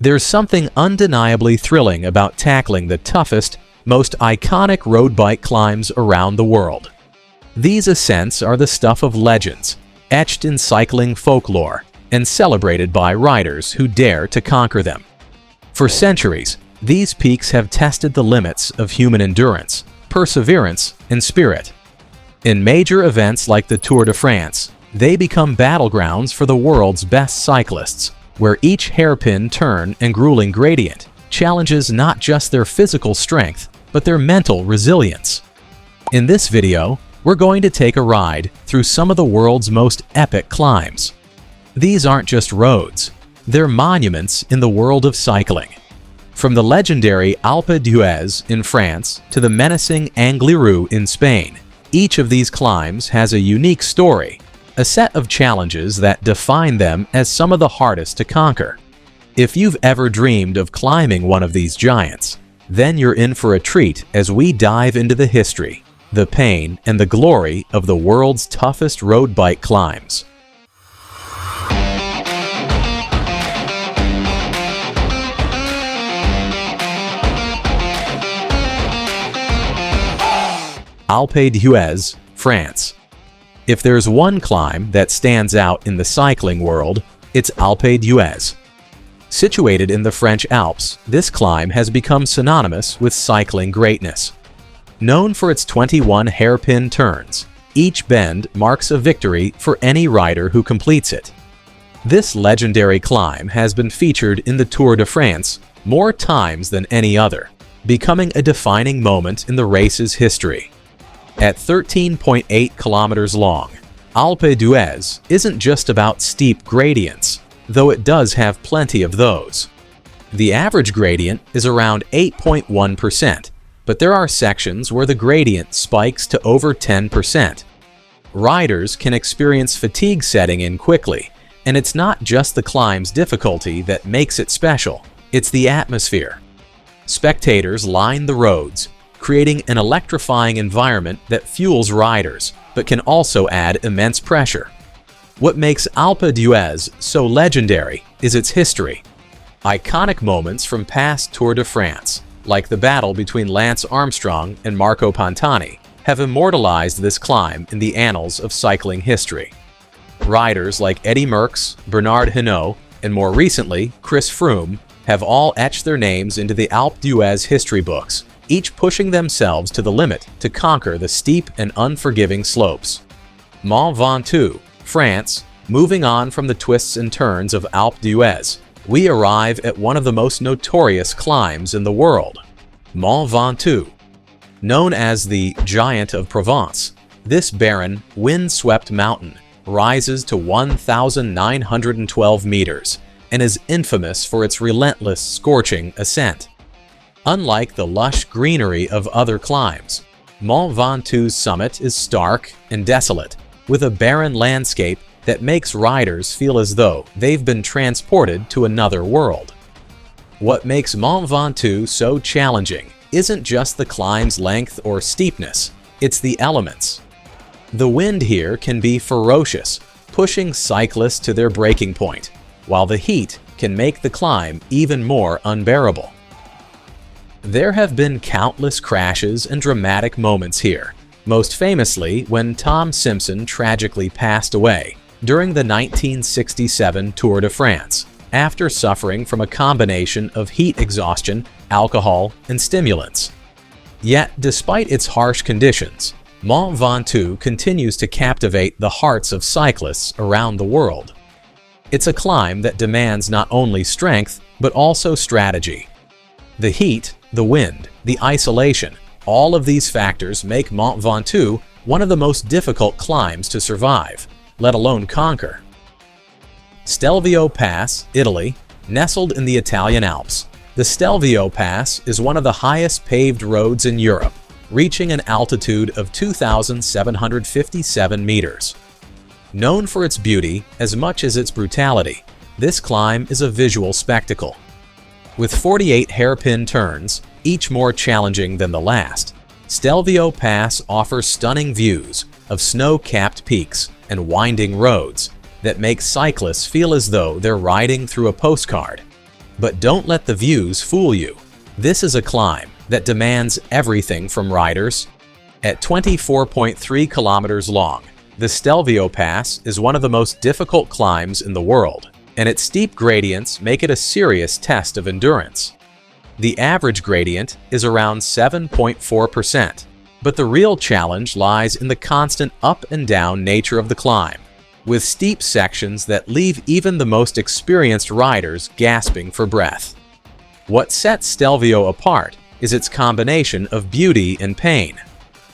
There's something undeniably thrilling about tackling the toughest, most iconic road bike climbs around the world. These ascents are the stuff of legends, etched in cycling folklore, and celebrated by riders who dare to conquer them. For centuries, these peaks have tested the limits of human endurance, perseverance, and spirit. In major events like the Tour de France, they become battlegrounds for the world's best cyclists, where each hairpin turn and grueling gradient challenges not just their physical strength, but their mental resilience. In this video, we're going to take a ride through some of the world's most epic climbs. These aren't just roads, they're monuments in the world of cycling. From the legendary Alpe d'Huez in France to the menacing Angliru in Spain, each of these climbs has a unique story, a set of challenges that define them as some of the hardest to conquer. If you've ever dreamed of climbing one of these giants, then you're in for a treat as we dive into the history, the pain, and the glory of the world's toughest road bike climbs. Alpe d'Huez, France. If there's one climb that stands out in the cycling world, it's Alpe d'Huez. Situated in the French Alps, this climb has become synonymous with cycling greatness. Known for its 21 hairpin turns, each bend marks a victory for any rider who completes it. This legendary climb has been featured in the Tour de France more times than any other, becoming a defining moment in the race's history. At 13.8 kilometers long, Alpe d'Huez isn't just about steep gradients, though it does have plenty of those. The average gradient is around 8.1%, but there are sections where the gradient spikes to over 10%. Riders can experience fatigue setting in quickly, and it's not just the climb's difficulty that makes it special, it's the atmosphere. Spectators line the roads, creating an electrifying environment that fuels riders, but can also add immense pressure. What makes Alpe d'Huez so legendary is its history. Iconic moments from past Tour de France, like the battle between Lance Armstrong and Marco Pantani, have immortalized this climb in the annals of cycling history. Riders like Eddy Merckx, Bernard Hinault, and more recently, Chris Froome, have all etched their names into the Alpe d'Huez history books, each pushing themselves to the limit to conquer the steep and unforgiving slopes. Mont Ventoux, France. Moving on from the twists and turns of Alpe d'Huez, we arrive at one of the most notorious climbs in the world, Mont Ventoux. Known as the Giant of Provence, this barren, wind-swept mountain rises to 1,912 meters and is infamous for its relentless, scorching ascent. Unlike the lush greenery of other climbs, Mont Ventoux' summit is stark and desolate, with a barren landscape that makes riders feel as though they've been transported to another world. What makes Mont Ventoux so challenging isn't just the climb's length or steepness, it's the elements. The wind here can be ferocious, pushing cyclists to their breaking point, while the heat can make the climb even more unbearable. There have been countless crashes and dramatic moments here, most famously when Tom Simpson tragically passed away during the 1967 Tour de France after suffering from a combination of heat exhaustion, alcohol, and stimulants. Yet, despite its harsh conditions, Mont Ventoux continues to captivate the hearts of cyclists around the world. It's a climb that demands not only strength, but also strategy. The heat, the wind, the isolation, all of these factors make Mont Ventoux one of the most difficult climbs to survive, let alone conquer. Stelvio Pass, Italy. Nestled in the Italian Alps, the Stelvio Pass is one of the highest paved roads in Europe, reaching an altitude of 2,757 meters. Known for its beauty as much as its brutality, this climb is a visual spectacle. With 48 hairpin turns, each more challenging than the last, Stelvio Pass offers stunning views of snow-capped peaks and winding roads that make cyclists feel as though they're riding through a postcard. But don't let the views fool you. This is a climb that demands everything from riders. At 24.3 kilometers long, the Stelvio Pass is one of the most difficult climbs in the world, and its steep gradients make it a serious test of endurance. The average gradient is around 7.4%, but the real challenge lies in the constant up and down nature of the climb, with steep sections that leave even the most experienced riders gasping for breath. What sets Stelvio apart is its combination of beauty and pain.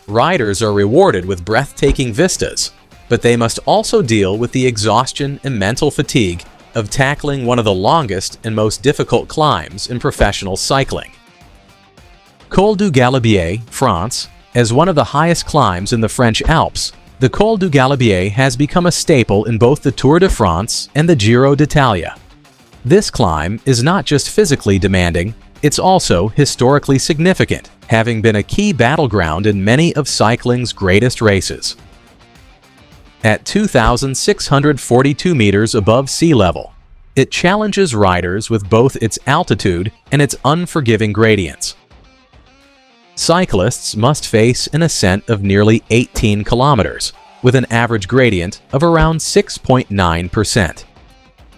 Riders are rewarded with breathtaking vistas, but they must also deal with the exhaustion and mental fatigue of tackling one of the longest and most difficult climbs in professional cycling. Col du Galibier, France. As one of the highest climbs in the French Alps, the Col du Galibier has become a staple in both the Tour de France and the Giro d'Italia. This climb is not just physically demanding, it's also historically significant, having been a key battleground in many of cycling's greatest races. At 2,642 meters above sea level, it challenges riders with both its altitude and its unforgiving gradients. Cyclists must face an ascent of nearly 18 kilometers, with an average gradient of around 6.9%.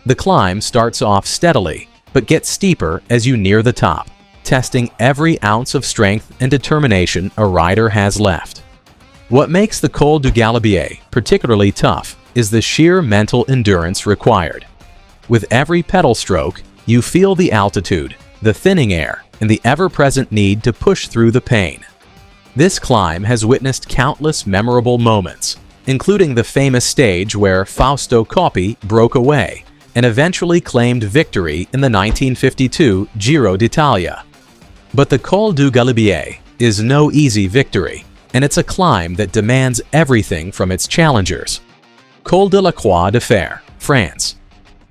The climb starts off steadily, but gets steeper as you near the top, testing every ounce of strength and determination a rider has left. What makes the Col du Galibier particularly tough is the sheer mental endurance required. With every pedal stroke, you feel the altitude, the thinning air, and the ever-present need to push through the pain. This climb has witnessed countless memorable moments, including the famous stage where Fausto Coppi broke away and eventually claimed victory in the 1952 Giro d'Italia. But the Col du Galibier is no easy victory, and it's a climb that demands everything from its challengers. Col de la Croix de Fer, France.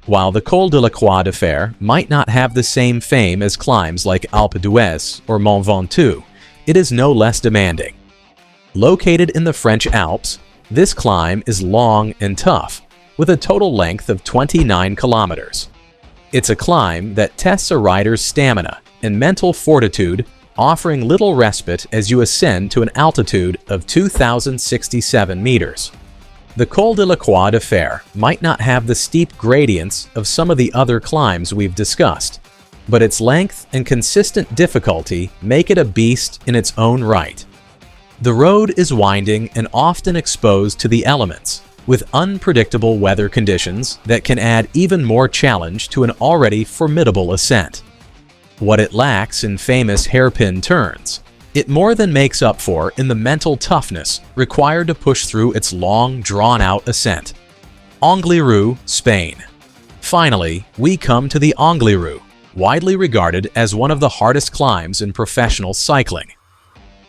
While the Col de la Croix de Fer might not have the same fame as climbs like Alpe d'Huez or Mont Ventoux, it is no less demanding. Located in the French Alps, this climb is long and tough, with a total length of 29 kilometers. It's a climb that tests a rider's stamina and mental fortitude, offering little respite as you ascend to an altitude of 2,067 meters. The Col de la Croix de Fer might not have the steep gradients of some of the other climbs we've discussed, but its length and consistent difficulty make it a beast in its own right. The road is winding and often exposed to the elements, with unpredictable weather conditions that can add even more challenge to an already formidable ascent. What it lacks in famous hairpin turns, it more than makes up for in the mental toughness required to push through its long, drawn-out ascent. Angliru, Spain. Finally, we come to the Angliru, widely regarded as one of the hardest climbs in professional cycling.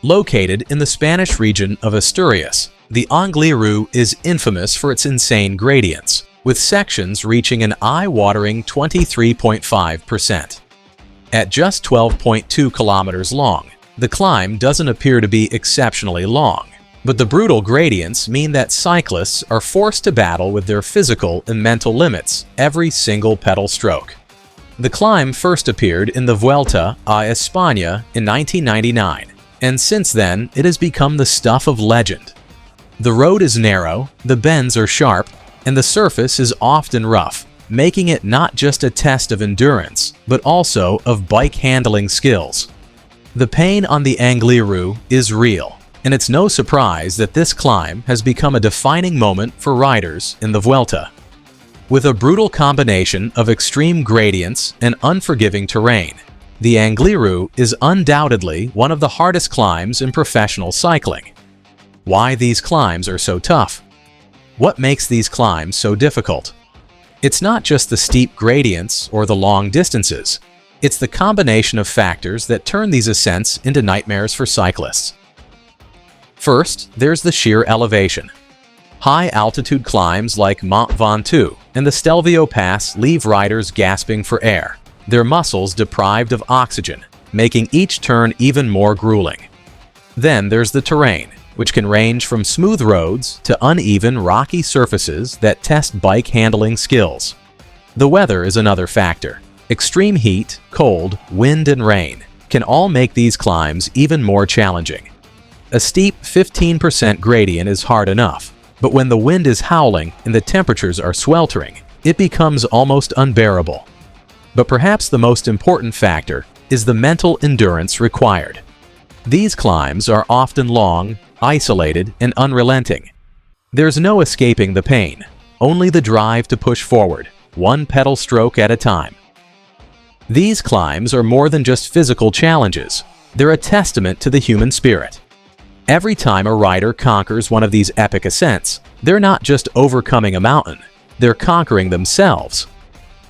Located in the Spanish region of Asturias, the Angliru is infamous for its insane gradients, with sections reaching an eye-watering 23.5%. At just 12.2 kilometers long, the climb doesn't appear to be exceptionally long, but the brutal gradients mean that cyclists are forced to battle with their physical and mental limits every single pedal stroke. The climb first appeared in the Vuelta a España in 1999, and since then it has become the stuff of legend. The road is narrow, the bends are sharp, and the surface is often rough, making it not just a test of endurance, but also of bike handling skills. The pain on the Angliru is real, and it's no surprise that this climb has become a defining moment for riders in the Vuelta. With a brutal combination of extreme gradients and unforgiving terrain, the Angliru is undoubtedly one of the hardest climbs in professional cycling. Why these climbs are so tough? What makes these climbs so difficult? It's not just the steep gradients or the long distances. It's the combination of factors that turn these ascents into nightmares for cyclists. First, there's the sheer elevation. High-altitude climbs like Mont Ventoux and the Stelvio Pass leave riders gasping for air, their muscles deprived of oxygen, making each turn even more grueling. Then there's the terrain, which can range from smooth roads to uneven, rocky surfaces that test bike handling skills. The weather is another factor. Extreme heat, cold, wind, and rain can all make these climbs even more challenging. A steep 15% gradient is hard enough, but when the wind is howling and the temperatures are sweltering, it becomes almost unbearable. But perhaps the most important factor is the mental endurance required. These climbs are often long, isolated, and unrelenting. There's no escaping the pain, only the drive to push forward, one pedal stroke at a time. These climbs are more than just physical challenges. They're a testament to the human spirit. Every time a rider conquers one of these epic ascents, they're not just overcoming a mountain, they're conquering themselves.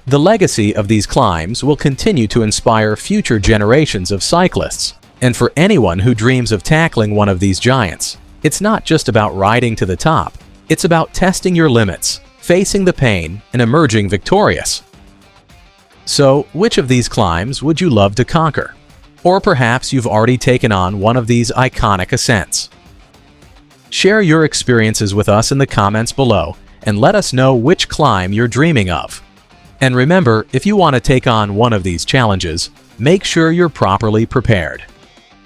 The legacy of these climbs will continue to inspire future generations of cyclists. And for anyone who dreams of tackling one of these giants, it's not just about riding to the top. It's about testing your limits, facing the pain, and emerging victorious. So, which of these climbs would you love to conquer? Or perhaps you've already taken on one of these iconic ascents. Share your experiences with us in the comments below and let us know which climb you're dreaming of. And remember, if you want to take on one of these challenges, make sure you're properly prepared.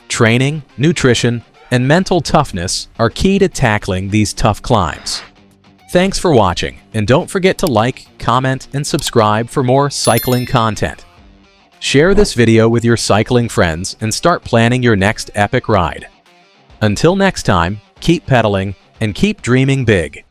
Training, nutrition, and mental toughness are key to tackling these tough climbs. Thanks for watching, and don't forget to like, comment, and subscribe for more cycling content. Share this video with your cycling friends and start planning your next epic ride. Until next time, keep pedaling and keep dreaming big.